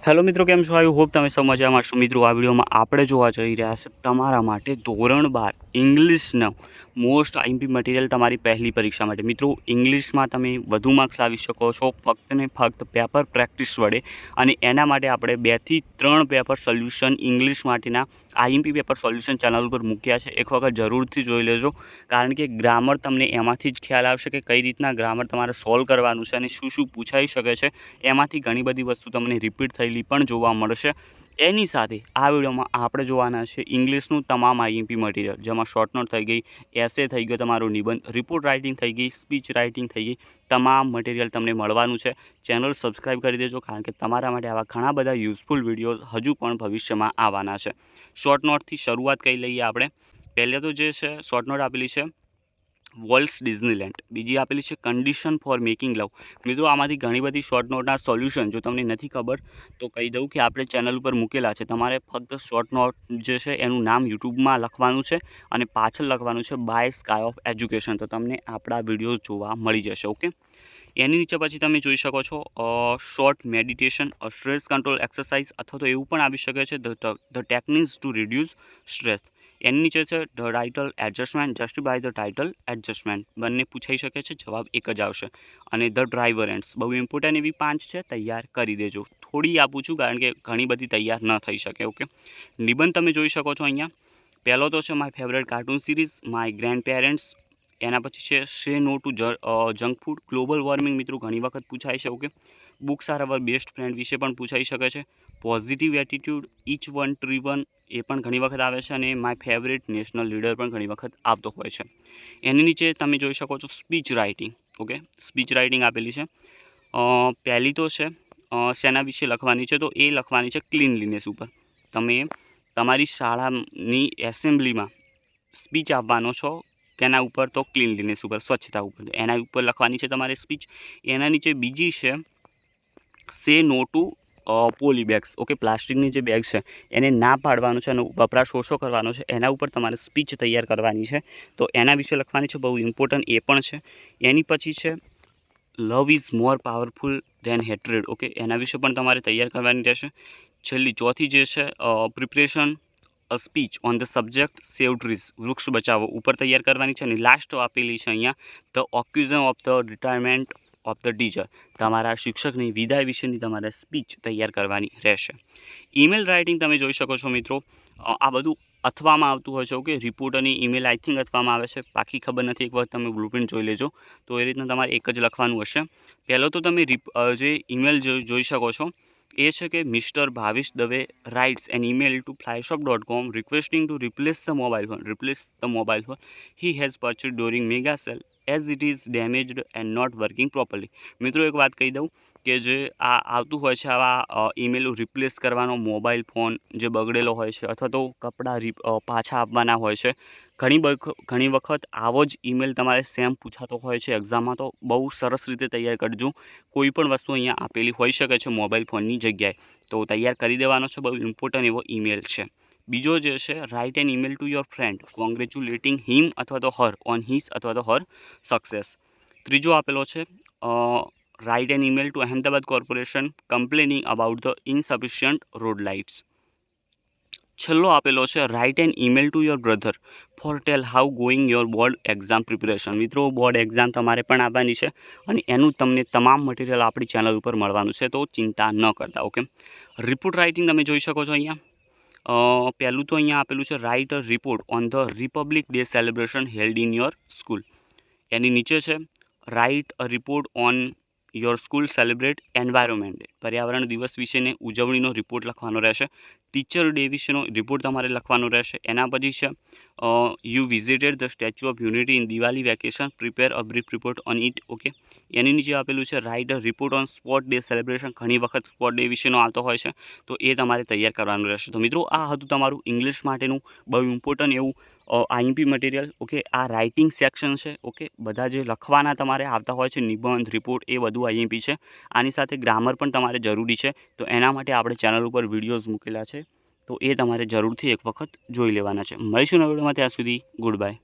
Hello मित्रों, केम छो? I hope तमे सब मजामां छो। मित्रों, आ विडियोमां आपणे जोवा जई रह्या छे तमारा माटे धोरण 12 इंग्लिशनो मोस्ट आईएमपी मटीरियल तमारी पहली परीक्षा माटे। मित्रों, इंग्लिशमां तमे વધુ मार्क्स लावी शको छो फक्त ने फक्त पेपर प्रेक्टिस वडे। अने एना माटे आपणे 2 થી 3 पेपर सोल्यूशन इंग्लिश माटेना आईएमपी पेपर सोल्यूशन चेनल पर मूक्या छे। एक वखत जरूरथी जोई लेजो, कारण के ग्रामर तमने एमांथी ज ख्याल आवशे के कई रीतना ग्रामर तमारे सॉल्व करवानुं छे अने शुं शुं पूछाई शके छे। एमांथी घणी बधी वस्तु तमने रिपीट थयेली पण जोवा मळशे। एनी साथे आ विडियोमां आपणे जोवाना छे इंग्लिशनुं तमाम आईएमपी मटीरियल, जेमां शॉर्ट नोट थई गई, एसे थई गयो तमारो निबंध, रिपोर्ट राइटिंग थई गई, स्पीच राइटिंग थई गई, तमाम मटीरियल तमने मळवानुं छे। चेनल सब्सक्राइब करी देजो, कारण के तमारा माटे आवा घणा बधा यूजफुल विडियोज हजू पण भविष्यमां आववाना छे। शॉर्ट नोटथी शरूआत करी लईए आपणे। पहले तो जे छे शॉर्ट नोट आपेली छे वॉल्ट्स डिज्नीलैंड, बीजी आपेली छे कंडीशन फॉर मेकिंग लव। मित्रों, आमांथी घणी बधी शॉर्ट नोटना सोल्यूशन जो तमने नथी खबर तो कही दऊं कि आपणे चेनल पर मूकेला छे। तमारे फक्त शॉर्ट नोट जे छे एनुं नाम यूट्यूबमां लखवानुं छे अने पाछळ लखवानुं छे बाय स्काय ऑफ एज्युकेशन, तो तमने आपणा विडियो जोवा मळी जशे। ओके, एनी नीचे पछी तमे जोई शको छो short meditation, stress control exercise, अथवा तो एवुं पण आवी शके छे the techniques to reduce stress. एनी नीचे छे the title adjustment, justify the title adjustment. बंने पूछाई शके छे, जवाब एक ज आवशे। अने ध ड्राइवर एंड्स, बहु इम्पोर्टન્ટ एवी 5 छे, तैयार करी देजो। थोड़ी आपું છું कारण के घणी बधी तैयार न थई शके। ओके, निबंध तमे जोई शको छो अहींया। पहलो तो छे my favourite cartoon series, my grandparents. एना पछी छे say no to junk food, global warming मित्रों घणी वखत पूछाय छे। Okay, books are our best friend विषे पण पूछाई शके छे। Positive attitude, each one tree one, ए पण घणी वखत आवे छे। अने माय फेवरेट नेशनल लीडर पण घणी वखत आवतो होय छे। एनी नीचे तमे जोई शको छो speech writing. Okay, speech writing आपेली छे। पहली तो छे सेना विषे लखवानी छे, तो ए लखवानी छे क्लीनलीनेस उपर। तमे तमारी शाळानी एसेम्बलीमां स्पीच आपवानो छो केना उपर, तो क्लीनलीनेस उपर, स्वच्छता उपर। एना उपर लखवानी छे तमारे स्पीच। एना नीचे बीजी छे say no to polybags. Okay, प्लास्टिकनी जे बेग छे एने ना पाडवानुं छे अने वपराश ओछो करवानो छे, एना उपर तमारे स्पीच तैयार करवानी छे। तो एना विषे लखवानी छे, बहु इम्पोर्टન્ટ ए पण छे। एनी पछी छे love is more powerful than hatred. Okay, एना विषे पण तमारे तैयार करवानी रहेशे। छेल्ली चौथी जे छे प्रिपरेशन अ स्पीच ऑन ध सब्जेक्ट सेव ट्रीज, वृक्ष बचावो, ऊपर तैयार करवानी छे। अने लास्ट आपेली छे अहींया the occasion of the retirement of the teacher, तमारा शिक्षकनी विदाय विषेनी तमारे स्पीच तैयार करवानी रहेशे। ईमेल राइटिंग तमे जोई शको छो मित्रों, आ बधुं अथवामां आवतुं होय छे। ओके, रिपोर्ट अने ईमेल आई थिंक अथवामां आवे छे, बाकी खबर नथी, एक वखत तमे ब्लूप्रिंट जोई लेजो। तो ए रीतना तमारे एक ज लखवानुं हशे। पहेलो तो तमे जे ईमेल जोई शको छो ए छे कि mister Bhavesh Dave writes an email to flyshop.com requesting to replace the mobile phone he has purchase during mega sale as it is damaged and not working properly. मित्रों, एक बात कही दऊं कि जे आ आवतुं होय छे आवा ईमेल रिप्लेस करवानो मोबाइल फोन जे बगड़ेलो होय छे, अथवा तो कपड़ा पाछा आपवाना होय छे। घणी वखत आवो ज ईमेल तमारे सेम पूछातो होय छे एक्जाममां, तो बहु सरस रीते तैयार करजो। कोई पण वस्तु अहींया आपेली होई शके छे मोबाइल फोननी जग्याए, तो तैयार करी देवानो छे। बहु इम्पोर्टન્ટ एवो ईमेल छे। बीजो जे छे write an email to your friend congratulating him अथवा तो हर ऑन हिज अथवा तो हर सक्सेस। त्रीजो आपेलो छे write an email to Ahmedabad corporation complaining about the insufficient road lights. छेल्लो आपेलो छे write an email to your brother for tell how going your board exam preparation. मित्रों, बोर्ड एक्जाम तमारे पण आपवानी छे अने एनुं तमने तमाम मटीरियल आपणी चेनल पर मळवानुं छे, तो चिंता न करता। ओके, रिपोर्ट राइटिंग तमे जोई शको छो अहींया। पहेલું तो अहींया आपेલું છે write a report on the Republic Day celebration held in your school. એની નીચે છે write a report on your school celebrate environment day, पर्यावरण दिवस विशेनी उजवણીનો रिपोर्ट लखवानो रहेशे। टीचर डे विशेनो रिपोर्ट तमारे लखवानो रहेशे। एना पछी छे you visited the Statue of Unity in Diwali vacation, prepare a brief report on it. Okay, एनी नीचे आपेલું છે write a report on sport day celebration. घणी वखत स्पोर्ट डे विशेनो आवतो होय छे, तो ए तमारे तैयार करवानुं रहेशे। तो मित्रों, आ हतुं तमारुं इंग्लिश माटेनुं बहु इम्पोर्टન્ટ एवुं आईएमपी मटीरियल। ओके, आ राइटिंग सेक्शन छे। ओके, बधा जे लखवाना तमारे आवता होय छे निबंध रिपोर्ट, ए बधुं आईएमपी छे। आनी साथे ग्रामर पण तमारे जरूरी छे, तो एना माटे आपणे चेनल पर विडियोज मूकेला छे, तो ए तमारे जरूरथी एक वखत जोई लेवाना छे। मळीशुं नवा विडियोमां, त्यां सुधी गुड बाय।